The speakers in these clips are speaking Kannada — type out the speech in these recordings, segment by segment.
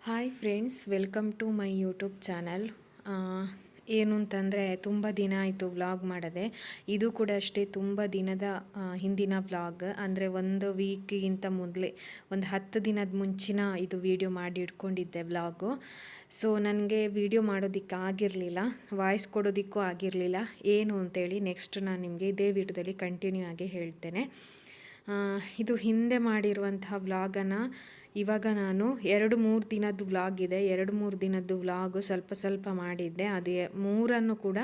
Hi friends, welcome to my YouTube channel. ಏನು ಅಂತಂದರೆ ತುಂಬ ದಿನ ಆಯಿತು ವ್ಲಾಗ್ ಮಾಡದೆ. ಇದು ಕೂಡ ಅಷ್ಟೇ ತುಂಬ ದಿನದ ಹಿಂದಿನ ವ್ಲಾಗ್, ಅಂದರೆ ಒಂದು ವೀಕಿಗಿಂತ ಮೊದಲೇ ಒಂದು 10 ದಿನದ ಮುಂಚಿನ ಇದು ವಿಡಿಯೋ ಮಾಡಿ ಇಟ್ಕೊಂಡಿದ್ದೆ ವ್ಲಾಗು. ಸೊ ನನಗೆ ವಿಡಿಯೋ ಮಾಡೋದಕ್ಕೆ ಆಗಿರಲಿಲ್ಲ, ವಾಯ್ಸ್ ಕೊಡೋದಕ್ಕೂ ಆಗಿರಲಿಲ್ಲ. ಏನು ಅಂತೇಳಿ ನೆಕ್ಸ್ಟ್ ನಾನು ನಿಮಗೆ ಇದೇ ವಿಡಿಯೋದಲ್ಲಿ ಕಂಟಿನ್ಯೂ ಆಗಿ ಹೇಳ್ತೇನೆ. ಇದು ಹಿಂದೆ ಮಾಡಿರುವಂತಹ ವ್ಲಾಗನ್ನು ಇವಾಗ ನಾನು 2-3 ದಿನದ್ದು ವ್ಲಾಗ್ ಇದೆ, 2-3 ದಿನದ್ದು ವ್ಲಾಗು ಸ್ವಲ್ಪ ಮಾಡಿದ್ದೆ. ಅದೇ 3 ಕೂಡ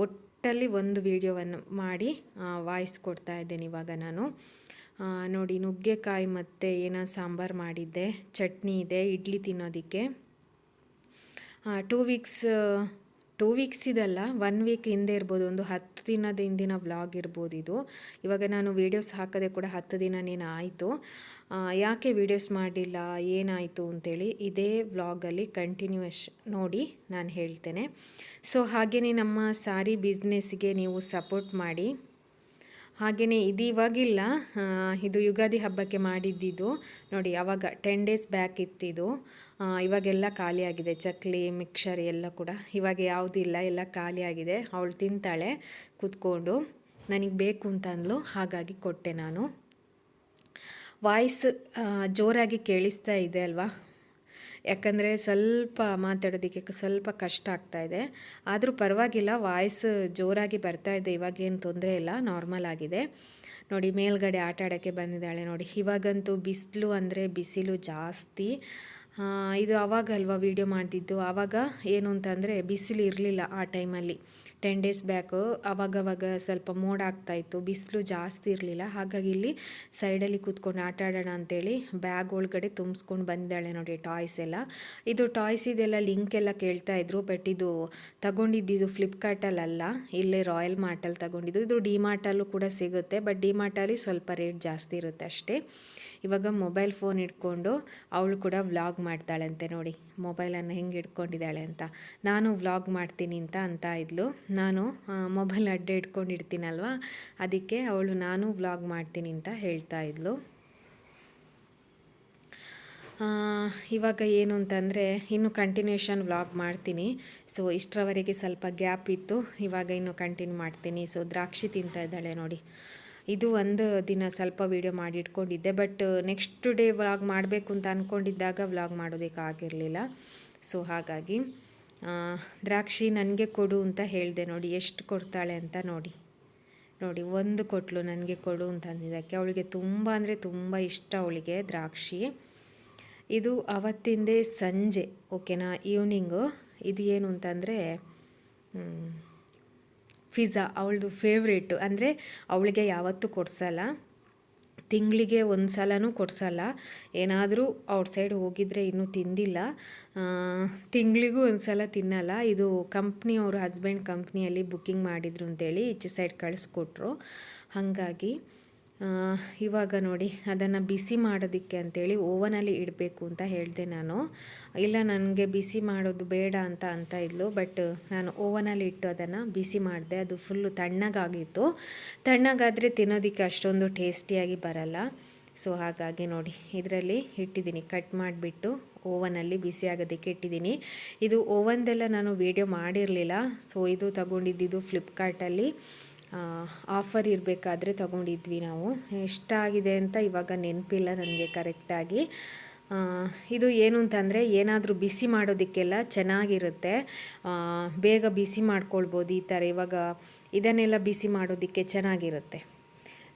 ಒಟ್ಟಲ್ಲಿ ಒಂದು ವಿಡಿಯೋವನ್ನು ಮಾಡಿ ವಾಯ್ಸ್ ಕೊಡ್ತಾ ಇದ್ದೇನೆ ಇವಾಗ ನಾನು. ನೋಡಿ, ನುಗ್ಗೆಕಾಯಿ ಮತ್ತು ಏನೋ ಸಾಂಬಾರು ಮಾಡಿದ್ದೆ, ಚಟ್ನಿ ಇದೆ, ಇಡ್ಲಿ ತಿನ್ನೋದಕ್ಕೆ. 2 ವೀಕ್ಸ್ ಇದಲ್ಲ, 1 ವೀಕ್ ಹಿಂದೆ ಇರ್ಬೋದು, ಒಂದು 10 ದಿನದ ಹಿಂದಿನ ವ್ಲಾಗ್ ಇರ್ಬೋದು ಇದು. ಇವಾಗ ನಾನು ವೀಡಿಯೋಸ್ ಹಾಕೋದೆ ಕೂಡ 10 ದಿನನೇನು ಆಯಿತು. ಯಾಕೆ ವೀಡಿಯೋಸ್ ಮಾಡಿಲ್ಲ, ಏನಾಯಿತು ಅಂತೇಳಿ ಇದೇ ವ್ಲಾಗಲ್ಲಿ ಕಂಟಿನ್ಯೂಯಸ್ ನೋಡಿ ನಾನು ಹೇಳ್ತೇನೆ. ಸೊ ಹಾಗೆಯೇ ನಮ್ಮ ಸ್ಯಾರಿ ಬಿಸ್ನೆಸ್ಗೆ ನೀವು ಸಪೋರ್ಟ್ ಮಾಡಿ. ಹಾಗೆಯೇ ಇದು ಇವಾಗಿಲ್ಲ, ಇದು ಯುಗಾದಿ ಹಬ್ಬಕ್ಕೆ ಮಾಡಿದ್ದಿದ್ದು ನೋಡಿ. ಆವಾಗ 10 ಡೇಸ್ ಬ್ಯಾಕ್ ಇತ್ತಿದು. ಇವಾಗೆಲ್ಲ ಖಾಲಿಯಾಗಿದೆ, ಚಕ್ಲಿ ಮಿಕ್ಸರ್ ಎಲ್ಲ ಕೂಡ ಇವಾಗ ಯಾವುದಿಲ್ಲ, ಎಲ್ಲ ಖಾಲಿಯಾಗಿದೆ. ಅವಳು ತಿಂತಾಳೆ ಕೂತ್ಕೊಂಡು, ನನಗೆ ಬೇಕು ಅಂತ ಅಂದ್ಲು, ಹಾಗಾಗಿ ಕೊಟ್ಟೆ ನಾನು. ವಾಯ್ಸ್ ಜೋರಾಗಿ ಕೇಳಿಸ್ತಾ ಇದೆ ಅಲ್ವಾ? ಯಾಕಂದರೆ ಸ್ವಲ್ಪ ಮಾತಾಡೋದಕ್ಕೆ ಸ್ವಲ್ಪ ಕಷ್ಟ ಆಗ್ತಾಯಿದೆ. ಆದರೂ ಪರವಾಗಿಲ್ಲ, ವಾಯ್ಸ್ ಜೋರಾಗಿ ಬರ್ತಾಯಿದೆ, ಇವಾಗೇನು ತೊಂದರೆ ಇಲ್ಲ, ನಾರ್ಮಲ್ ಆಗಿದೆ. ನೋಡಿ, ಮೇಲ್ಗಡೆ ಆಟ ಆಡೋಕ್ಕೆ ಬಂದಿದ್ದಾಳೆ ನೋಡಿ. ಇವಾಗಂತೂ ಬಿಸಿಲು ಅಂದರೆ ಬಿಸಿಲು ಜಾಸ್ತಿ. ಇದು ಆವಾಗಲ್ವ ವೀಡಿಯೋ ಮಾಡಿದ್ದು, ಆವಾಗ ಏನು ಅಂತಂದರೆ ಬಿಸಿಲು ಇರಲಿಲ್ಲ ಆ ಟೈಮಲ್ಲಿ. 10 ಡೇಸ್ ಬ್ಯಾಕು ಆವಾಗವಾಗ ಸ್ವಲ್ಪ ಮೋಡ ಆಗ್ತಾಯಿತ್ತು, ಬಿಸಿಲು ಜಾಸ್ತಿ ಇರಲಿಲ್ಲ. ಹಾಗಾಗಿ ಇಲ್ಲಿ ಸೈಡಲ್ಲಿ ಕೂತ್ಕೊಂಡು ಆಟ ಆಡೋಣ ಅಂತೇಳಿ ಬ್ಯಾಗ್ ಒಳಗಡೆ ತುಂಬಿಸ್ಕೊಂಡು ಬಂದಿದ್ದಾಳೆ ನೋಡಿ ಟಾಯ್ಸ್ ಎಲ್ಲ. ಇದು ಟಾಯ್ಸ್ ಇದೆಲ್ಲ ಲಿಂಕ್ ಎಲ್ಲ ಕೇಳ್ತಾಯಿದ್ರು, ಬಟ್ ಇದು ತಗೊಂಡಿದ್ದು ಫ್ಲಿಪ್ಕಾರ್ಟಲ್ಲ, ಇಲ್ಲೇ ರಾಯಲ್ ಮಾರ್ಟಲ್ಲಿ ತಗೊಂಡಿದ್ದು. ಇದು ಡಿ ಮಾರ್ಟಲ್ಲೂ ಕೂಡ ಸಿಗುತ್ತೆ, ಬಟ್ ಡಿ ಮಾರ್ಟಲ್ಲಿ ಸ್ವಲ್ಪ ರೇಟ್ ಜಾಸ್ತಿ ಇರುತ್ತೆ ಅಷ್ಟೇ. ಇವಾಗ ಮೊಬೈಲ್ ಫೋನ್ ಇಟ್ಕೊಂಡು ಅವಳು ಕೂಡ ವ್ಲಾಗ್ ಮಾಡ್ತಾಳಂತೆ ನೋಡಿ, ಮೊಬೈಲನ್ನು ಹೆಂಗೆ ಇಟ್ಕೊಂಡಿದ್ದಾಳೆ ಅಂತ. ನಾನು ವ್ಲಾಗ್ ಮಾಡ್ತೀನಿ ಅಂತ ಇದ್ಲು. ನಾನು ಮೊಬೈಲ್ ಅಡ್ಡ ಇಟ್ಕೊಂಡಿರ್ತೀನಲ್ವ, ಅದಕ್ಕೆ ಅವಳು ನಾನು ವ್ಲಾಗ್ ಮಾಡ್ತೀನಿ ಅಂತ ಹೇಳ್ತಾ ಇದ್ಲು. ಇವಾಗ ಏನು ಅಂತಂದರೆ ಇನ್ನು ಕಂಟಿನ್ಯೂಷನ್ ವ್ಲಾಗ್ ಮಾಡ್ತೀನಿ. ಸೊ ಇಷ್ಟರವರೆಗೆ ಸ್ವಲ್ಪ ಗ್ಯಾಪ್ ಇತ್ತು, ಇವಾಗ ಇನ್ನು ಕಂಟಿನ್ಯೂ ಮಾಡ್ತೀನಿ. ಸೊ ದ್ರಾಕ್ಷಿ ತಿಂತಾ ಇದ್ದಾಳೆ ನೋಡಿ. ಇದು ಒಂದು ದಿನ ಸ್ವಲ್ಪ ವೀಡಿಯೋ ಮಾಡಿ ಇಟ್ಕೊಂಡಿದ್ದೆ, ಬಟ್ ನೆಕ್ಸ್ಟ್ ಡೇ ವ್ಲಾಗ್ ಮಾಡಬೇಕು ಅಂತ ಅಂದ್ಕೊಂಡಿದ್ದಾಗ ವ್ಲಾಗ್ ಮಾಡೋದಕ್ಕಾಗಿರಲಿಲ್ಲ. ಸೊ ಹಾಗಾಗಿ ದ್ರಾಕ್ಷಿ ನನಗೆ ಕೊಡು ಅಂತ ಹೇಳಿದೆ ನೋಡಿ. ಎಷ್ಟು ಕೊಡ್ತಾಳೆ ಅಂತ ನೋಡಿ. ಒಂದು ಕೊಟ್ಲು ನನಗೆ ಕೊಡು ಅಂತ ಅಂದಿದ್ದಕ್ಕೆ. ಅವಳಿಗೆ ತುಂಬ ಅಂದರೆ ತುಂಬ ಇಷ್ಟ ಅವಳಿಗೆ ದ್ರಾಕ್ಷಿ. ಇದು ಅವತ್ತಿಂದೇ ಸಂಜೆ, ಓಕೆನಾ, ಈವ್ನಿಂಗು. ಇದು ಏನು ಅಂತಂದರೆ ಪಿಜ್ಜಾ, ಅವಳದು ಫೇವ್ರೇಟು. ಅಂದರೆ ಅವಳಿಗೆ ಯಾವತ್ತೂ ಕೊಡಿಸಲ್ಲ, ತಿಂಗಳಿಗೆ ಒಂದು ಸಲನೂ ಕೊಡಿಸಲ್ಲ. ಏನಾದರೂ ಔಟ್ಸೈಡ್ ಹೋಗಿದ್ರೆ ಇನ್ನೂ ತಿಂದಿಲ್ಲ, ತಿಂಗಳಿಗೂ ಒಂದು ಸಲ ತಿನ್ನಲ್ಲ. ಇದು ಕಂಪ್ನಿಯವರು, ಹಸ್ಬೆಂಡ್ ಕಂಪ್ನಿಯಲ್ಲಿ ಬುಕ್ಕಿಂಗ್ ಮಾಡಿದ್ರು ಅಂತೇಳಿ ಈಚೆ ಸೈಡ್ ಕಳಿಸ್ಕೊಟ್ರು. ಹಾಗಾಗಿ ಇವಾಗ ನೋಡಿ, ಅದನ್ನು ಬಿಸಿ ಮಾಡೋದಕ್ಕೆ ಅಂಥೇಳಿ ಓವನಲ್ಲಿ ಇಡಬೇಕು ಅಂತ ಹೇಳಿದೆ ನಾನು. ಇಲ್ಲ, ನನಗೆ ಬಿಸಿ ಮಾಡೋದು ಬೇಡ ಅಂತ ಇದ್ಲು, ಬಟ್ ನಾನು ಓವನಲ್ಲಿ ಇಟ್ಟು ಅದನ್ನು ಬಿಸಿ ಮಾಡಿದೆ. ಅದು ಫುಲ್ಲು ತಣ್ಣಗಾಗಿತ್ತು. ತಣ್ಣಗಾದರೆ ತಿನ್ನೋದಕ್ಕೆ ಅಷ್ಟೊಂದು ಟೇಸ್ಟಿಯಾಗಿ ಬರಲ್ಲ. ಸೊ ಹಾಗಾಗಿ ನೋಡಿ, ಇದರಲ್ಲಿ ಇಟ್ಟಿದ್ದೀನಿ, ಕಟ್ ಮಾಡಿಬಿಟ್ಟು ಓವನಲ್ಲಿ ಬಿಸಿ ಆಗೋದಕ್ಕೆ ಇಟ್ಟಿದ್ದೀನಿ. ಇದು ಓವನ್ದೆಲ್ಲ ನಾನು ವೀಡಿಯೋ ಮಾಡಿರಲಿಲ್ಲ. ಸೊ ಇದು ತಗೊಂಡಿದ್ದು ಫ್ಲಿಪ್ಕಾರ್ಟಲ್ಲಿ ಆಫರ್ ಇರಬೇಕಾದ್ರೆ ತಗೊಂಡಿದ್ವಿ ನಾವು. ಎಷ್ಟಾಗಿದೆ ಅಂತ ಇವಾಗ ನೆನಪಿಲ್ಲ ನನಗೆ ಕರೆಕ್ಟಾಗಿ. ಇದು ಏನು ಅಂತಂದರೆ ಏನಾದರೂ ಬಿಸಿ ಮಾಡೋದಕ್ಕೆಲ್ಲ ಚೆನ್ನಾಗಿರುತ್ತೆ, ಬೇಗ ಬಿಸಿ ಮಾಡ್ಕೊಳ್ಬೋದು ಈ ಥರ. ಇವಾಗ ಇದನ್ನೆಲ್ಲ ಬಿಸಿ ಮಾಡೋದಕ್ಕೆ ಚೆನ್ನಾಗಿರುತ್ತೆ.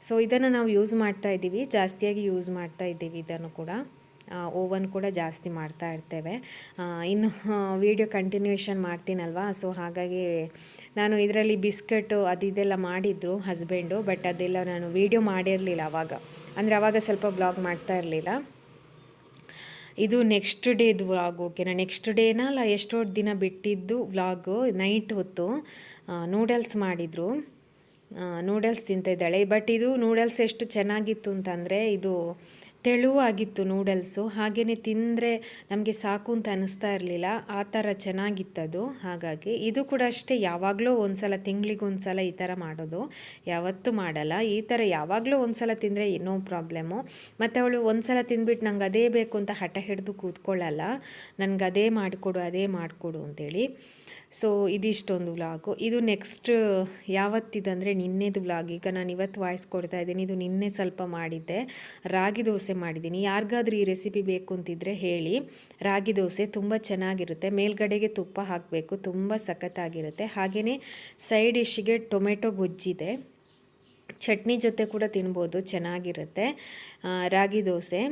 ಸೊ ಇದನ್ನು ನಾವು ಯೂಸ್ ಮಾಡ್ತಾಯಿದ್ದೀವಿ, ಜಾಸ್ತಿಯಾಗಿ ಯೂಸ್ ಮಾಡ್ತಾಯಿದ್ದೀವಿ ಇದನ್ನು ಕೂಡ. ಓವನ್ ಕೂಡ ಜಾಸ್ತಿ ಮಾಡ್ತಾ ಇರ್ತೇವೆ. ಇನ್ನು ವಿಡಿಯೋ ಕಂಟಿನ್ಯೂಷನ್ ಮಾಡ್ತೀನಲ್ವ, ಸೊ ಹಾಗಾಗಿ ನಾನು ಇದರಲ್ಲಿ ಬಿಸ್ಕೆಟು ಅದೆಲ್ಲ ಮಾಡಿದ್ರು ಹಸ್ಬೆಂಡು, ಬಟ್ ಅದೆಲ್ಲ ನಾನು ವಿಡಿಯೋ ಮಾಡಿರಲಿಲ್ಲ ಆವಾಗ. ಅಂದರೆ ಆವಾಗ ಸ್ವಲ್ಪ ವ್ಲಾಗ್ ಮಾಡ್ತಾ ಇರಲಿಲ್ಲ. ಇದು ನೆಕ್ಸ್ಟ್ ಡೇದು ವ್ಲಾಗ್, ಓಕೆನಾ. ನೆಕ್ಸ್ಟ್ ಡೇನ ಅಲ್ಲ, ಎಷ್ಟೋ ದಿನ ಬಿಟ್ಟಿದ್ದು ವ್ಲಾಗು. ನೈಟ್ ಹೊತ್ತು ನೂಡಲ್ಸ್ ಮಾಡಿದರು, ನೂಡಲ್ಸ್ ತಿಂತಿದ್ದಾಳೆ. ಬಟ್ ಇದು ನೂಡಲ್ಸ್ ಎಷ್ಟು ಚೆನ್ನಾಗಿತ್ತು ಅಂತಂದರೆ, ಇದು ತೆಳುವಾಗಿತ್ತು ನೂಡಲ್ಸು. ಹಾಗೆಯೇ ತಿಂದರೆ ನಮಗೆ ಸಾಕು ಅಂತ ಅನ್ನಿಸ್ತಾ ಇರಲಿಲ್ಲ, ಆ ಥರ ಚೆನ್ನಾಗಿತ್ತದು. ಹಾಗಾಗಿ ಇದು ಕೂಡ ಅಷ್ಟೇ, ಯಾವಾಗಲೂ ಒಂದು ಸಲ, ತಿಂಗಳಿಗೊಂದು ಸಲ ಈ ಥರ ಮಾಡೋದು, ಯಾವತ್ತೂ ಮಾಡಲ್ಲ. ಈ ಥರ ಯಾವಾಗಲೂ ಒಂದು ಸಲ ತಿಂದರೆ ನೋ ಪ್ರಾಬ್ಲಮ್ಮು. ಮತ್ತು ಅವಳು ಒಂದು ಸಲ ತಿಂದ್ಬಿಟ್ಟು ನಂಗೆ ಅದೇ ಬೇಕು ಅಂತ ಹಠ ಹಿಡಿದು ಕೂತ್ಕೊಳ್ಳಲ್ಲ, ನನಗೆ ಅದೇ ಮಾಡಿಕೊಡು ಅಂತೇಳಿ. ಸೊ ಇದಿಷ್ಟೊಂದು ವ್ಲಾಗು. ಇದು ನೆಕ್ಸ್ಟ್ ಯಾವತ್ತಿದಂದರೆ ನಿನ್ನೆದು ವ್ಲಾಗ್. ಈಗ ನಾನು ಇವತ್ತು ವಾಯ್ಸ್ ಕೊಡ್ತಾ ಇದ್ದೀನಿ, ಇದು ನಿನ್ನೆ ಸ್ವಲ್ಪ ಮಾಡಿದ್ದೆ. ರಾಗಿ ದೋಸೆ ಮಾಡಿದ್ದೀನಿ. ಯಾರಿಗಾದ್ರೂ ಈ ರೆಸಿಪಿ ಬೇಕು ಅಂತಿದ್ರೆ ಹೇಳಿ. ರಾಗಿ ದೋಸೆ ತುಂಬ ಚೆನ್ನಾಗಿರುತ್ತೆ, ಮೇಲ್ಗಡೆಗೆ ತುಪ್ಪ ಹಾಕಬೇಕು, ತುಂಬ ಸಖತ್ತಾಗಿರುತ್ತೆ. ಹಾಗೆಯೇ ಸೈಡ್ ಡಿಶ್ಗೆ ಟೊಮೆಟೊ ಗೊಜ್ಜಿದೆ, ಚಟ್ನಿ ಜೊತೆ ಕೂಡ ತಿನ್ಬೋದು, ಚೆನ್ನಾಗಿರುತ್ತೆ ರಾಗಿ ದೋಸೆ.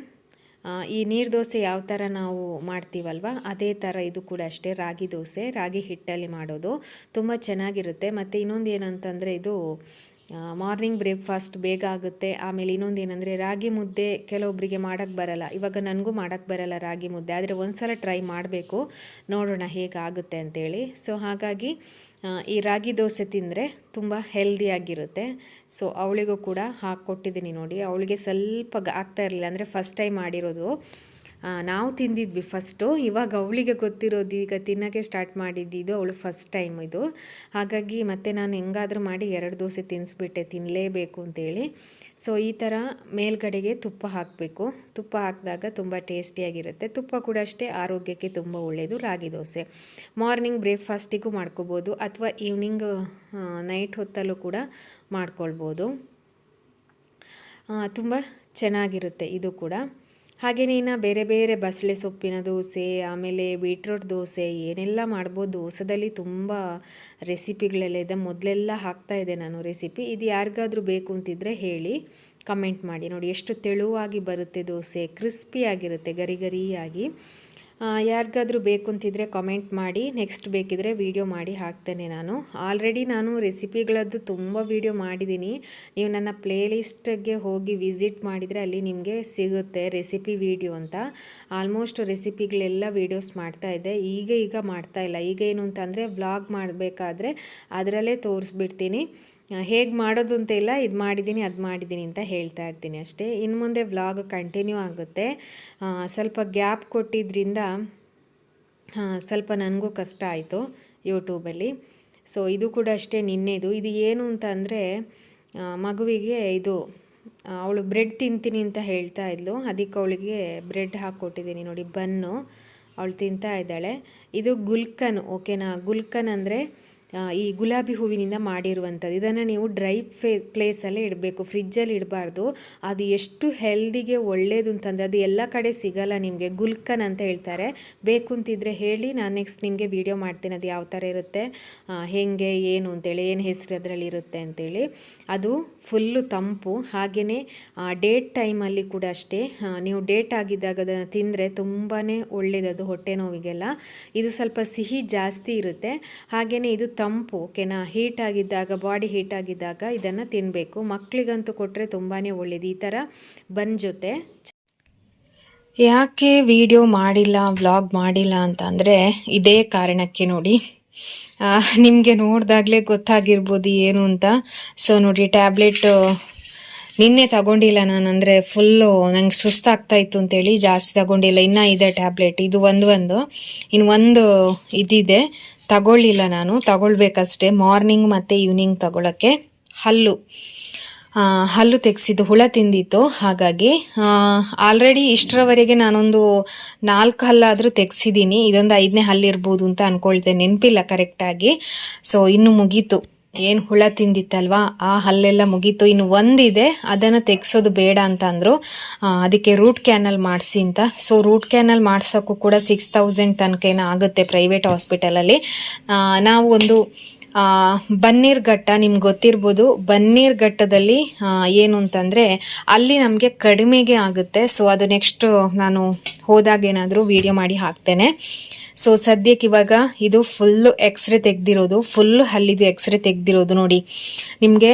ಈ ನೀರು ದೋಸೆ ಯಾವ ಥರ ನಾವು ಮಾಡ್ತೀವಲ್ವ ಅದೇ ಥರ ಇದು ಕೂಡ ಅಷ್ಟೇ, ರಾಗಿ ದೋಸೆ, ರಾಗಿ ಹಿಟ್ಟಲ್ಲಿ ಮಾಡೋದು, ತುಂಬ ಚೆನ್ನಾಗಿರುತ್ತೆ. ಮತ್ತು ಇನ್ನೊಂದು ಏನಂತಂದರೆ ಇದು ಮಾರ್ನಿಂಗ್ ಬ್ರೇಕ್ಫಾಸ್ಟ್ ಬೇಗ ಆಗುತ್ತೆ. ಆಮೇಲೆ ಇನ್ನೊಂದು ಏನಂದರೆ ರಾಗಿ ಮುದ್ದೆ ಕೆಲವೊಬ್ಬರಿಗೆ ಮಾಡೋಕ್ಕೆ ಬರಲ್ಲ. ಇವಾಗ ನನಗೂ ಮಾಡೋಕ್ಕೆ ಬರಲ್ಲ ರಾಗಿ ಮುದ್ದೆ, ಆದರೆ ಒಂದು ಸಲ ಟ್ರೈ ಮಾಡಬೇಕು, ನೋಡೋಣ ಹೇಗಾಗುತ್ತೆ ಅಂತೇಳಿ. ಸೊ ಹಾಗಾಗಿ ಈ ರಾಗಿ ದೋಸೆ ತಿಂದರೆ ತುಂಬ ಹೆಲ್ದಿಯಾಗಿರುತ್ತೆ. ಸೊ ಅವಳಿಗೂ ಕೂಡ ಹಾಕ್ಕೊಟ್ಟಿದ್ದೀನಿ ನೋಡಿ. ಅವಳಿಗೆ ಸ್ವಲ್ಪ ಆಗ್ತಾ ಇರಲಿಲ್ಲ, ಅಂದರೆ ಫಸ್ಟ್ ಟೈಮ್ ಮಾಡಿರೋದು. ನಾವು ತಿಂದಿದ್ವಿ ಫಸ್ಟು, ಇವಾಗ ಅವಳಿಗೆ ಗೊತ್ತಿರೋದು, ಈಗ ತಿನ್ನೋಕ್ಕೆ ಸ್ಟಾರ್ಟ್ ಮಾಡಿದ್ದಿದ್ದು ಅವಳು ಫಸ್ಟ್ ಟೈಮ್ ಇದು. ಹಾಗಾಗಿ ಮತ್ತೆ ನಾನು ಹೆಂಗಾದರೂ ಮಾಡಿ 2 ದೋಸೆ ತಿನ್ನಿಸ್ಬಿಟ್ಟೆ, ತಿನ್ನಲೇಬೇಕು ಅಂತೇಳಿ. ಸೊ ಈ ಥರ ಮೇಲ್ಗಡೆಗೆ ತುಪ್ಪ ಹಾಕಬೇಕು. ತುಪ್ಪ ಹಾಕಿದಾಗ ತುಂಬ ಟೇಸ್ಟಿಯಾಗಿರುತ್ತೆ. ತುಪ್ಪ ಕೂಡ ಅಷ್ಟೇ ಆರೋಗ್ಯಕ್ಕೆ ತುಂಬ ಒಳ್ಳೆಯದು. ರಾಗಿ ದೋಸೆ ಮಾರ್ನಿಂಗ್ ಬ್ರೇಕ್ಫಾಸ್ಟಿಗೂ ಮಾಡ್ಕೋಬೋದು, ಅಥವಾ ಈವ್ನಿಂಗ್ ನೈಟ್ ಹೊತ್ತಲ್ಲೂ ಕೂಡ ಮಾಡ್ಕೊಳ್ಬೋದು. ತುಂಬ ಚೆನ್ನಾಗಿರುತ್ತೆ ಇದು ಕೂಡ. ಹಾಗೆಯೇ ಇನ್ನು ಬೇರೆ ಬೇರೆ ಬಸಳೆ ಸೊಪ್ಪಿನ ದೋಸೆ, ಆಮೇಲೆ ಬೀಟ್ರೋಟ್ ದೋಸೆ, ಏನೆಲ್ಲ ಮಾಡ್ಬೋದು. ದೋಸೆದಲ್ಲಿ ತುಂಬ ರೆಸಿಪಿಗಳೆಲ್ಲ ಇದೆ, ಮೊದಲೆಲ್ಲ ಹಾಕ್ತಾಯಿದ್ದೆ ನಾನು ರೆಸಿಪಿ. ಇದು ಯಾರಿಗಾದ್ರೂ ಬೇಕು ಅಂತಿದ್ರೆ ಹೇಳಿ, ಕಮೆಂಟ್ ಮಾಡಿ. ನೋಡಿ ಎಷ್ಟು ತೆಳುವಾಗಿ ಬರುತ್ತೆ ದೋಸೆ, ಕ್ರಿಸ್ಪಿಯಾಗಿರುತ್ತೆ, ಗರಿ ಗರಿಯಾಗಿ. ಯಾರಿಗಾದ್ರೂ ಬೇಕು ಅಂತಿದ್ರೆ ಕಾಮೆಂಟ್ ಮಾಡಿ, ನೆಕ್ಸ್ಟ್ ಬೇಕಿದ್ರೆ ವಿಡಿಯೋ ಮಾಡಿ ಹಾಕ್ತೇನೆ. ನಾನು ಆಲ್ರೆಡಿ ರೆಸಿಪಿಗಳದ್ದು ತುಂಬ ವಿಡಿಯೋ ಮಾಡಿದ್ದೀನಿ. ನೀವು ನನ್ನ ಪ್ಲೇಲಿಸ್ಟ್ಗೆ ಹೋಗಿ ವಿಸಿಟ್ ಮಾಡಿದರೆ ಅಲ್ಲಿ ನಿಮಗೆ ಸಿಗುತ್ತೆ ರೆಸಿಪಿ ವಿಡಿಯೋ ಅಂತ. ಆಲ್ಮೋಸ್ಟ್ ರೆಸಿಪಿಗಳೆಲ್ಲ ವೀಡಿಯೋಸ್ ಮಾಡ್ತಾಯಿದ್ದೆ, ಈಗ ಮಾಡ್ತಾಯಿಲ್ಲ. ಈಗ ಏನು ಅಂತಂದರೆ ವ್ಲಾಗ್ ಮಾಡಬೇಕಾದ್ರೆ ಅದರಲ್ಲೇ ತೋರಿಸ್ಬಿಡ್ತೀನಿ, ಹೇಗೆ ಮಾಡೋದು ಅಂತ ಇಲ್ಲ, ಇದು ಮಾಡಿದ್ದೀನಿ ಅದು ಮಾಡಿದ್ದೀನಿ ಅಂತ ಹೇಳ್ತಾ ಇರ್ತೀನಿ ಅಷ್ಟೇ. ಇನ್ನು ಮುಂದೆ ವ್ಲಾಗ್ ಕಂಟಿನ್ಯೂ ಆಗುತ್ತೆ. ಸ್ವಲ್ಪ ಗ್ಯಾಪ್ ಕೊಟ್ಟಿದ್ದರಿಂದ ಸ್ವಲ್ಪ ನನಗೂ ಕಷ್ಟ ಆಯಿತು ಯೂಟ್ಯೂಬಲ್ಲಿ. ಸೊ ಇದು ಕೂಡ ಅಷ್ಟೇ ನಿನ್ನೆದು. ಇದು ಏನು ಅಂತ ಅಂದರೆ ಮಗುವಿಗೆ ಇದು ಅವಳು ಬ್ರೆಡ್ ತಿಂತೀನಿ ಅಂತ ಹೇಳ್ತಾ ಇದ್ಲು, ಅದಕ್ಕೆ ಅವಳಿಗೆ ಬ್ರೆಡ್ ಹಾಕ್ಕೊಟ್ಟಿದ್ದೀನಿ ನೋಡಿ, ಬನ್ನು ಅವಳು ತಿಂತಾ ಇದ್ದಾಳೆ. ಇದು ಗುಲ್ಕನ್, ಓಕೆನಾ? ಗುಲ್ಕನ್ ಅಂದರೆ ಈ ಗುಲಾಬಿ ಹೂವಿನಿಂದ ಮಾಡಿರುವಂಥದ್ದು. ಇದನ್ನು ನೀವು ಡ್ರೈ ಪ್ಲೇಸಲ್ಲೇ ಇಡಬೇಕು, ಫ್ರಿಜ್ಜಲ್ಲಿ ಇಡಬಾರ್ದು. ಅದು ಎಷ್ಟು ಹೆಲ್ದಿಗೆ ಒಳ್ಳೆಯದು ಅಂತಂದರೆ ಅದು ಎಲ್ಲ ಕಡೆ ಸಿಗಲ್ಲ ನಿಮಗೆ. ಗುಲ್ಕನ್ ಅಂತ ಹೇಳ್ತಾರೆ. ಬೇಕು ಅಂತಿದ್ರೆ ಹೇಳಿ, ನಾನು ನೆಕ್ಸ್ಟ್ ನಿಮಗೆ ವಿಡಿಯೋ ಮಾಡ್ತೀನಿ ಅದು ಯಾವ ಥರ ಇರುತ್ತೆ, ಹೇಗೆ ಏನು ಅಂತೇಳಿ, ಏನು ಹೆಸರು ಅದರಲ್ಲಿ ಇರುತ್ತೆ ಅಂತೇಳಿ. ಅದು ಫುಲ್ಲು ತಂಪು. ಹಾಗೆಯೇ ಡೇಟ್ ಟೈಮಲ್ಲಿ ಕೂಡ ಅಷ್ಟೇ, ನೀವು ಡೇಟ್ ಆಗಿದ್ದಾಗ ಅದನ್ನು ತಿಂದರೆ ತುಂಬಾ ಒಳ್ಳೆಯದು ಹೊಟ್ಟೆ ನೋವಿಗೆಲ್ಲ. ಇದು ಸ್ವಲ್ಪ ಸಿಹಿ ಜಾಸ್ತಿ ಇರುತ್ತೆ. ಹಾಗೆಯೇ ಇದು ತಂಪು, ಓಕೆನಾ? ಹೀಟ್ ಆಗಿದ್ದಾಗ, ಬಾಡಿ ಹೀಟ್ ಆಗಿದ್ದಾಗ ಇದನ್ನು ತಿನ್ನಬೇಕು. ಮಕ್ಕಳಿಗಂತೂ ಕೊಟ್ಟರೆ ತುಂಬಾ ಒಳ್ಳೆಯದು ಈ ಥರ ಬನ್ ಜೊತೆ. ಯಾಕೆ ವಿಡಿಯೋ ಮಾಡಿಲ್ಲ, ವ್ಲಾಗ್ ಮಾಡಿಲ್ಲ ಅಂತ ಅಂದರೆ ಇದೇ ಕಾರಣಕ್ಕೆ ನೋಡಿ. ನಿಮಗೆ ನೋಡಿದಾಗಲೇ ಗೊತ್ತಾಗಿರ್ಬೋದು ಏನು ಅಂತ. ಸೊ ನೋಡಿ, ಟ್ಯಾಬ್ಲೆಟ್ ನಿನ್ನೆ ತಗೊಂಡಿಲ್ಲ ನಾನು, ಅಂದರೆ ಫುಲ್ಲು ನಂಗೆ ಸುಸ್ತಾಗ್ತಾ ಇತ್ತು ಅಂತೇಳಿ ಜಾಸ್ತಿ ತಗೊಂಡಿಲ್ಲ. ಇನ್ನೂ ಇದೆ ಟ್ಯಾಬ್ಲೆಟ್, ಇದು ಒಂದು ಇದಿದೆ, ತಗೊಳ್ಳಿಲ್ಲ ನಾನು, ತಗೊಳ್ಬೇಕಷ್ಟೇ ಮಾರ್ನಿಂಗ್ ಮತ್ತು ಈವ್ನಿಂಗ್ ತಗೊಳ್ಳೋಕ್ಕೆ. ಹಲ್ಲು ತೆಗೆಸಿದ್ದು, ಹುಳ ತಿಂದಿತ್ತು. ಹಾಗಾಗಿ ಆಲ್ರೆಡಿ ಇಷ್ಟರವರೆಗೆ ನಾನೊಂದು 4 ಹಲ್ಲಾದರೂ ತೆಗೆಸಿದ್ದೀನಿ. ಇದೊಂದು 5ನೇ ಹಲ್ಲಿರ್ಬೋದು ಅಂತ ಅಂದ್ಕೊಳ್ತೇನೆ, ನೆನಪಿಲ್ಲ ಕರೆಕ್ಟಾಗಿ. ಸೊ ಇನ್ನು ಮುಗೀತು, ಏನು ಹುಳ ತಿಂದಿತ್ತಲ್ವಾ ಆ ಹಲ್ಲೆಲ್ಲ ಮುಗೀತು. ಇನ್ನು ಒಂದಿದೆ, ಅದನ್ನು ತೆಗೆಸೋದು ಬೇಡ ಅಂತ ಅಂದರು. ಅದಕ್ಕೆ ರೂಟ್ ಕ್ಯಾನಲ್ ಮಾಡಿಸಿ ಅಂತ. ಸೊ ರೂಟ್ ಕ್ಯಾನಲ್ ಮಾಡ್ಸೋಕ್ಕೂ ಕೂಡ 6000 ತನಕ ಆಗುತ್ತೆ ಪ್ರೈವೇಟ್ ಹಾಸ್ಪಿಟಲಲ್ಲಿ. ನಾವು ಒಂದು ಬನ್ನೀರ್ಘಟ್ಟ, ನಿಮ್ಗೆ ಗೊತ್ತಿರ್ಬೋದು, ಬನ್ನೀರ್ಘಟ್ಟದಲ್ಲಿ ಏನು ಅಂತಂದರೆ ಅಲ್ಲಿ ನಮಗೆ ಕಡಿಮೆಗೆ ಆಗುತ್ತೆ. ಸೊ ಅದು ನೆಕ್ಸ್ಟ್ ನಾನು ಹೋದಾಗೇನಾದರೂ ವಿಡಿಯೋ ಮಾಡಿ ಹಾಕ್ತೇನೆ. ಸೊ ಸದ್ಯಕ್ಕೆ ಇವಾಗ ಇದು ಫುಲ್ಲು ಎಕ್ಸ್ರೇ ತೆಗೆದಿರೋದು, ಫುಲ್ಲು ಹಲ್ಲಿದು ಎಕ್ಸ್ರೇ ತೆಗೆದಿರೋದು ನೋಡಿ. ನಿಮಗೆ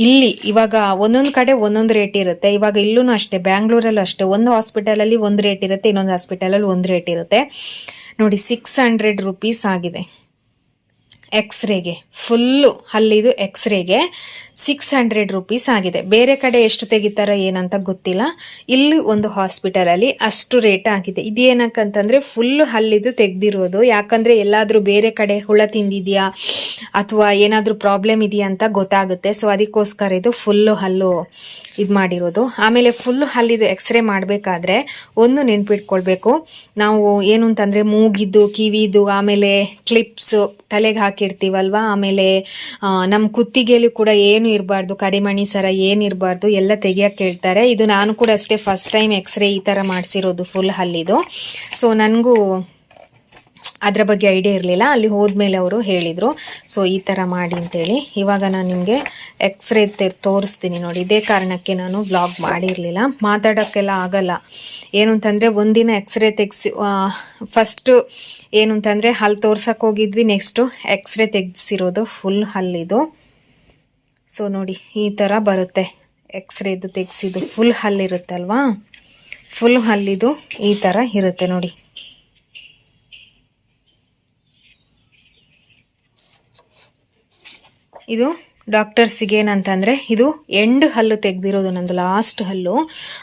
ಇಲ್ಲಿ ಇವಾಗ ಒಂದೊಂದು ಕಡೆ ಒಂದೊಂದು ರೇಟ್ ಇರುತ್ತೆ. ಇವಾಗ ಇಲ್ಲೂ ಅಷ್ಟೇ, ಬ್ಯಾಂಗ್ಳೂರಲ್ಲೂ ಅಷ್ಟೇ, ಒಂದು ಹಾಸ್ಪಿಟಲಲ್ಲಿ ಒಂದು ರೇಟ್ ಇರುತ್ತೆ, ಇನ್ನೊಂದು ಹಾಸ್ಪಿಟಲಲ್ಲಿ ಒಂದು ರೇಟ್ ಇರುತ್ತೆ ನೋಡಿ. 600 ರೂಪೀಸ್ ಆಗಿದೆ. ಎಕ್ಸ್ರೇಗೆ, ಫುಲ್ಲು ಹಲ್ಲಿದು ಎಕ್ಸ್ರೇಗೆ 600 ರೂಪೀಸ್ ಆಗಿದೆ. ಬೇರೆ ಕಡೆ ಎಷ್ಟು ತೆಗಿತಾರ ಏನಂತ ಗೊತ್ತಿಲ್ಲ, ಇಲ್ಲಿ ಒಂದು ಹಾಸ್ಪಿಟಲಲ್ಲಿ ಅಷ್ಟು ರೇಟ್ ಆಗಿದೆ. ಇದೇನಕ್ಕಂತಂದರೆ ಫುಲ್ಲು ಹಲ್ಲಿದು ತೆಗ್ದಿರೋದು, ಯಾಕಂದರೆ ಎಲ್ಲಾದರೂ ಬೇರೆ ಕಡೆ ಹುಳ ತಿಂದಿದೆಯಾ ಅಥವಾ ಏನಾದರೂ ಪ್ರಾಬ್ಲಮ್ ಇದೆಯಾ ಅಂತ ಗೊತ್ತಾಗುತ್ತೆ. ಸೊ ಅದಕ್ಕೋಸ್ಕರ ಇದು ಫುಲ್ಲು ಹಲ್ಲು ಇದು ಮಾಡಿರೋದು. ಆಮೇಲೆ ಫುಲ್ಲು ಹಲ್ಲಿದು ಎಕ್ಸ್ರೇ ಮಾಡಬೇಕಾದ್ರೆ ಒಂದು ನೆನ್ಪಿಟ್ಕೊಳ್ಬೇಕು, ನಾವು ಏನು ಅಂತಂದರೆ ಮೂಗಿದ್ದು, ಕಿವಿದು, ಆಮೇಲೆ ಕ್ಲಿಪ್ಸು ತಲೆಗೆ ಹಾಕಿರ್ತೀವಲ್ವ, ಆಮೇಲೆ ನಮ್ಮ ಕುತ್ತಿಗೆಯಲ್ಲಿ ಕೂಡ ಏನು ಇರಬಾರ್ದು, ಕರಿಮಣಿ ಸರ ಏನಿರಬಾರ್ದು ಎಲ್ಲ ತೆಗಿಯೋಕ್ಕೆ ಹೇಳ್ತಾರೆ. ಇದು ನಾನು ಕೂಡ ಅಷ್ಟೇ ಫಸ್ಟ್ ಟೈಮ್ ಎಕ್ಸ್ರೇ ಈ ಥರ ಮಾಡಿಸಿರೋದು ಫುಲ್ ಹಲ್ಲಿದು. ಸೊ ನನಗೂ ಅದರ ಬಗ್ಗೆ ಐಡಿಯಾ ಇರಲಿಲ್ಲ, ಅಲ್ಲಿ ಹೋದ್ಮೇಲೆ ಅವರು ಹೇಳಿದರು ಸೊ ಈ ಥರ ಮಾಡಿ ಅಂತೇಳಿ. ಇವಾಗ ನಾನು ನಿಮಗೆ ಎಕ್ಸ್ರೇ ತೋರಿಸ್ತೀನಿ ನೋಡಿ. ಇದೇ ಕಾರಣಕ್ಕೆ ನಾನು ವ್ಲಾಗ್ ಮಾಡಿರಲಿಲ್ಲ, ಮಾತಾಡೋಕ್ಕೆಲ್ಲ ಆಗಲ್ಲ. ಏನು ಅಂತಂದರೆ ಒಂದಿನ ಎಕ್ಸ್ರೇ ತೆಗ್ಸಿ ಫಸ್ಟು ಏನು ಅಂತಂದರೆ ಹಲ್ಲು ತೋರ್ಸಕ್ಕೆ ಹೋಗಿದ್ವಿ, ನೆಕ್ಸ್ಟು ಎಕ್ಸ್ರೇ ತೆಗೆಸಿರೋದು ಫುಲ್ ಹಲ್ಲಿದು. ಸೊ ನೋಡಿ ಈ ಥರ ಬರುತ್ತೆ ಎಕ್ಸ್ರೇದು ತೆಗೆಸಿದ್ದು. ಫುಲ್ ಹಲ್ಲಿರುತ್ತಲ್ವಾ, ಫುಲ್ ಹಲ್ಲಿದು ಈ ಥರ ಇರುತ್ತೆ ನೋಡಿ. ಇದು ಡಾಕ್ಟರ್ಸಿಗೆ ಏನಂತಂದರೆ ಇದು ಎಂಡ್ ಹಲ್ಲು ತೆಗೆದಿರೋದು, ನಂದು ಲಾಸ್ಟ್ ಹಲ್ಲು.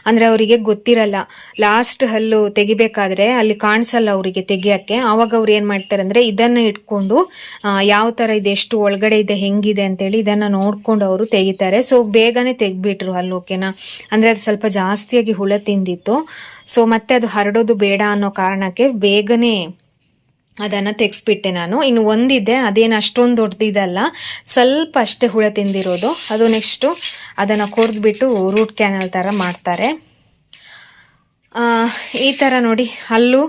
ಅಂದರೆ ಅವರಿಗೆ ಗೊತ್ತಿರಲ್ಲ, ಲಾಸ್ಟ್ ಹಲ್ಲು ತೆಗಿಬೇಕಾದ್ರೆ ಅಲ್ಲಿ ಕಾಣಿಸಲ್ಲ ಅವರಿಗೆ ತೆಗಿಯೋಕ್ಕೆ. ಆವಾಗ ಅವ್ರು ಏನು ಮಾಡ್ತಾರೆ ಅಂದರೆ ಇದನ್ನು ಇಟ್ಕೊಂಡು ಯಾವ ಥರ ಇದೆ, ಎಷ್ಟು ಒಳಗಡೆ ಇದೆ, ಹೆಂಗಿದೆ ಅಂತೇಳಿ ಇದನ್ನು ನೋಡ್ಕೊಂಡು ಅವರು ತೆಗಿತಾರೆ. ಸೊ ಬೇಗನೆ ತೆಗ್ಬಿಟ್ರು ಹಲ್ಲು, ಓಕೆನಾ. ಅಂದರೆ ಅದು ಸ್ವಲ್ಪ ಜಾಸ್ತಿಯಾಗಿ ಹುಳ ತಿಂದಿತ್ತು. ಸೊ ಮತ್ತೆ ಅದು ಹರಡೋದು ಬೇಡ ಅನ್ನೋ ಕಾರಣಕ್ಕೆ ಬೇಗನೆ ಅದನ್ನು ತೆಗೆಸ್ಬಿಟ್ಟೆ ನಾನು. ಇನ್ನು ಒಂದಿದೆ, ಅದೇನು ಅಷ್ಟೊಂದು ದೊಡ್ಡದಿದಲ್ಲ, ಸ್ವಲ್ಪ ಅಷ್ಟೇ ಹುಳ ತಿಂದಿರೋದು. ಅದು ನೆಕ್ಸ್ಟು ಅದನ್ನು ಕೊರೆದ್ಬಿಟ್ಟು ರೂಟ್ ಕ್ಯಾನಲ್ ಥರ ಮಾಡ್ತಾರೆ. ಈ ಥರ ನೋಡಿ ಹಲ್ಲು.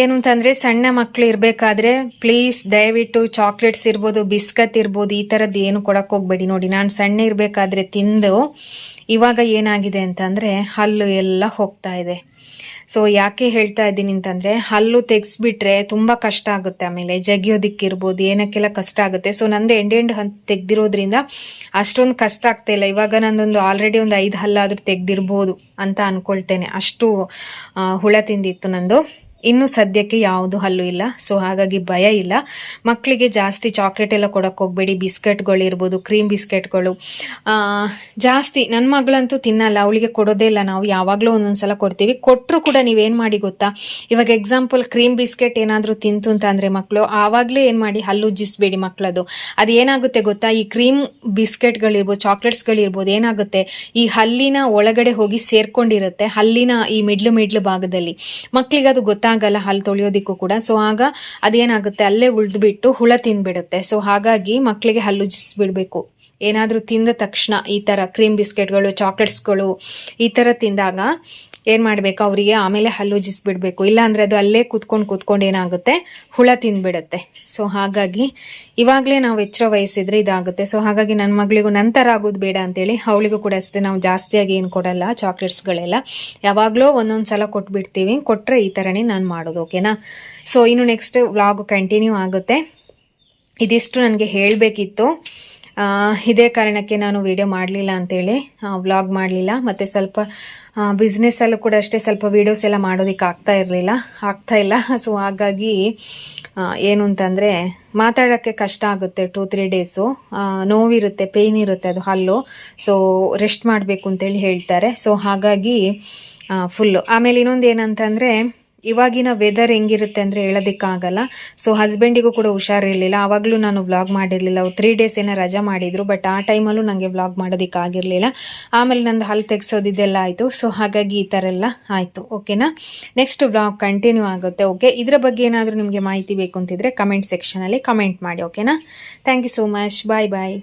ಏನು ಅಂತಂದರೆ ಸಣ್ಣ ಮಕ್ಕಳು ಇರಬೇಕಾದ್ರೆ ಪ್ಲೀಸ್ ದಯವಿಟ್ಟು ಚಾಕ್ಲೇಟ್ಸ್ ಇರ್ಬೋದು, ಬಿಸ್ಕತ್ ಇರ್ಬೋದು, ಈ ಥರದ್ದು ಏನು ಕೊಡೋಕ್ಕೆ ಹೋಗಬೇಡಿ. ನೋಡಿ ನಾನು ಸಣ್ಣ ಇರಬೇಕಾದ್ರೆ ತಿಂದು ಇವಾಗ ಏನಾಗಿದೆ ಅಂತಂದರೆ ಹಲ್ಲು ಎಲ್ಲ ಹೋಗ್ತಾ ಇದೆ. ಸೊ ಯಾಕೆ ಹೇಳ್ತಾ ಇದ್ದೀನಿ ಅಂತಂದರೆ ಹಲ್ಲು ತೆಗೆಸ್ಬಿಟ್ರೆ ತುಂಬ ಕಷ್ಟ ಆಗುತ್ತೆ, ಆಮೇಲೆ ಜಗಿಯೋದಿಕ್ಕಿರ್ಬೋದು, ಏನಕ್ಕೆಲ್ಲ ಕಷ್ಟ ಆಗುತ್ತೆ. ಸೊ ನಂದು ಎಂಡ್ ತೆಗ್ದಿರೋದ್ರಿಂದ ಅಷ್ಟೊಂದು ಕಷ್ಟ ಆಗ್ತಾ ಇಲ್ಲ. ಇವಾಗ ನಂದೊಂದು ಆಲ್ರೆಡಿ ಒಂದು 5 ಹಲ್ಲಾದರೂ ತೆಗ್ದಿರ್ಬೋದು ಅಂತ ಅಂದ್ಕೊಳ್ತೇನೆ, ಅಷ್ಟು ಹುಳ ತಿಂದಿತ್ತು ನಂದು. ಇನ್ನು ಸದ್ಯಕ್ಕೆ ಯಾವುದು ಹಲ್ಲು ಇಲ್ಲ, ಸೊ ಹಾಗಾಗಿ ಭಯ ಇಲ್ಲ. ಮಕ್ಕಳಿಗೆ ಜಾಸ್ತಿ ಚಾಕ್ಲೇಟ್ ಎಲ್ಲ ಕೊಡೋಕ್ಕೆ ಹೋಗಬೇಡಿ. ಬಿಸ್ಕೆಟ್ಗಳಿರ್ಬೋದು, ಕ್ರೀಮ್ ಬಿಸ್ಕೆಟ್ಗಳು ಜಾಸ್ತಿ. ನನ್ನ ಮಗಳಂತೂ ತಿನ್ನಲ್ಲ, ಅವಳಿಗೆ ಕೊಡೋದೇ ಇಲ್ಲ. ನಾವು ಯಾವಾಗಲೂ ಒಂದೊಂದು ಸಲ ಕೊಡ್ತೀವಿ. ಕೊಟ್ಟರು ಕೂಡ ನೀವೇನು ಮಾಡಿ ಗೊತ್ತಾ, ಇವಾಗ ಎಕ್ಸಾಂಪಲ್ ಕ್ರೀಮ್ ಬಿಸ್ಕೆಟ್ ಏನಾದರೂ ತಿಂತು ಅಂತ ಅಂದರೆ ಮಕ್ಕಳು, ಆವಾಗಲೇ ಏನು ಮಾಡಿ ಹಲ್ಲು ಉಜ್ಜಿಸ್ಬೇಡಿ ಮಕ್ಕಳದು. ಅದು ಏನಾಗುತ್ತೆ ಗೊತ್ತಾ, ಈ ಕ್ರೀಮ್ ಬಿಸ್ಕೆಟ್ಗಳಿರ್ಬೋದು, ಚಾಕ್ಲೇಟ್ಸ್ಗಳಿರ್ಬೋದು, ಏನಾಗುತ್ತೆ ಈ ಹಲ್ಲಿನ ಒಳಗಡೆ ಹೋಗಿ ಸೇರ್ಕೊಂಡಿರುತ್ತೆ, ಹಲ್ಲಿನ ಈ ಮಿಡ್ಲು ಭಾಗದಲ್ಲಿ. ಮಕ್ಕಳಿಗೆ ಅದು ಗೊತ್ತಾಗಲ್ಲ ಹಲ್ಲು ತೊಳೆಯೋದಿಕ್ಕೂ ಕೂಡ. ಸೊ ಆಗ ಅದೇನಾಗುತ್ತೆ ಅಲ್ಲೇ ಉಳಿದ್ಬಿಟ್ಟು ಹುಳ ತಿಂದ್ಬಿಡುತ್ತೆ. ಸೊ ಹಾಗಾಗಿ ಮಕ್ಕಳಿಗೆ ಹಲ್ಲು ಉಜ್ಜಿಸ್ಬಿಡ್ಬೇಕು. ಏನಾದರೂ ತಿಂದ ತಕ್ಷಣ ಈ ಥರ ಕ್ರೀಮ್ ಬಿಸ್ಕೆಟ್ಗಳು, ಚಾಕ್ಲೇಟ್ಸ್ಗಳು ಈ ಥರ ತಿಂದಾಗ ಏನು ಮಾಡಬೇಕು ಅವರಿಗೆ, ಆಮೇಲೆ ಹಲ್ಲು ಉಜ್ಜಿಸ್ಬಿಡ್ಬೇಕು. ಇಲ್ಲಾಂದರೆ ಅದು ಅಲ್ಲೇ ಕೂತ್ಕೊಂಡು ಏನಾಗುತ್ತೆ ಹುಳ ತಿಂದ್ಬಿಡುತ್ತೆ. ಸೊ ಹಾಗಾಗಿ ಇವಾಗಲೇ ನಾವು ಎಚ್ಚರ ವಹಿಸಿದ್ರೆ ಇದಾಗುತ್ತೆ. ಸೊ ಹಾಗಾಗಿ ನನ್ನ ಮಗಳಿಗೂ ನಂತರ ಆಗೋದು ಬೇಡ ಅಂತೇಳಿ ಅವಳಿಗೂ ಕೂಡ ಅಷ್ಟೇ ನಾವು ಜಾಸ್ತಿಯಾಗಿ ಏನು ಕೊಡಲ್ಲ ಚಾಕ್ಲೇಟ್ಸ್ಗಳೆಲ್ಲ, ಯಾವಾಗಲೂ ಒಂದೊಂದು ಸಲ ಕೊಟ್ಬಿಡ್ತೀವಿ. ಕೊಟ್ಟರೆ ಈ ಥರನೇ ನಾನು ಮಾಡೋದು, ಓಕೆನಾ. ಸೊ ಇನ್ನು ನೆಕ್ಸ್ಟ್ ವ್ಲಾಗು ಕಂಟಿನ್ಯೂ ಆಗುತ್ತೆ. ಇದಿಷ್ಟು ನನಗೆ ಹೇಳಬೇಕಿತ್ತು, ಇದೇ ಕಾರಣಕ್ಕೆ ನಾನು ವಿಡಿಯೋ ಮಾಡಲಿಲ್ಲ ಅಂತೇಳಿ, ವ್ಲಾಗ್ ಮಾಡಲಿಲ್ಲ. ಮತ್ತು ಸ್ವಲ್ಪ ಬಿಸ್ನೆಸ್ಸಲ್ಲೂ ಕೂಡ ಅಷ್ಟೇ ಸ್ವಲ್ಪ ವೀಡಿಯೋಸ್ ಎಲ್ಲ ಮಾಡೋದಕ್ಕೆ ಆಗ್ತಾ ಇಲ್ಲ. ಸೊ ಹಾಗಾಗಿ ಏನು ಅಂತಂದರೆ ಮಾತಾಡೋಕ್ಕೆ ಕಷ್ಟ ಆಗುತ್ತೆ. 2-3 ಡೇಸು ನೋವಿರುತ್ತೆ, ಪೇಯ್ನ್ ಇರುತ್ತೆ ಅದು ಹಲ್ಲು. ಸೊ ರೆಸ್ಟ್ ಮಾಡಬೇಕು ಅಂತೇಳಿ ಹೇಳ್ತಾರೆ. ಸೊ ಹಾಗಾಗಿ ಫುಲ್ಲು. ಆಮೇಲೆ ಇನ್ನೊಂದು ಏನಂತಂದರೆ ಇವಾಗಿನ ವೆದರ್ ಹೆಂಗಿರುತ್ತೆ ಅಂದರೆ ಹೇಳೋದಕ್ಕಾಗಲ್ಲ. ಸೊ ಹಸ್ಬೆಂಡಿಗೂ ಕೂಡ ಹುಷಾರಿರಲಿಲ್ಲ, ಆವಾಗಲೂ ನಾನು ವ್ಲಾಗ್ ಮಾಡಿರಲಿಲ್ಲ. 3 ಡೇಸ್ ಏನೋ ರಜಾ ಮಾಡಿದರು, ಬಟ್ ಆ ಟೈಮಲ್ಲೂ ನನಗೆ ವ್ಲಾಗ್ ಮಾಡೋದಕ್ಕಾಗಿರಲಿಲ್ಲ. ಆಮೇಲೆ ನಂದು ಹಲ್ಲು ತೆಗೆಸೋದಿದ್ದೆಲ್ಲ ಆಯಿತು. ಸೊ ಹಾಗಾಗಿ ಈ ಥರ ಎಲ್ಲ ಆಯಿತು, ಓಕೆನಾ. ನೆಕ್ಸ್ಟ್ ವ್ಲಾಗ್ ಕಂಟಿನ್ಯೂ ಆಗುತ್ತೆ, ಓಕೆ. ಇದರ ಬಗ್ಗೆ ಏನಾದರೂ ನಿಮಗೆ ಮಾಹಿತಿ ಬೇಕು ಅಂತಿದ್ರೆ ಕಮೆಂಟ್ ಸೆಕ್ಷನಲ್ಲಿ ಕಮೆಂಟ್ ಮಾಡಿ, ಓಕೆನಾ. Thank you so much, bye bye.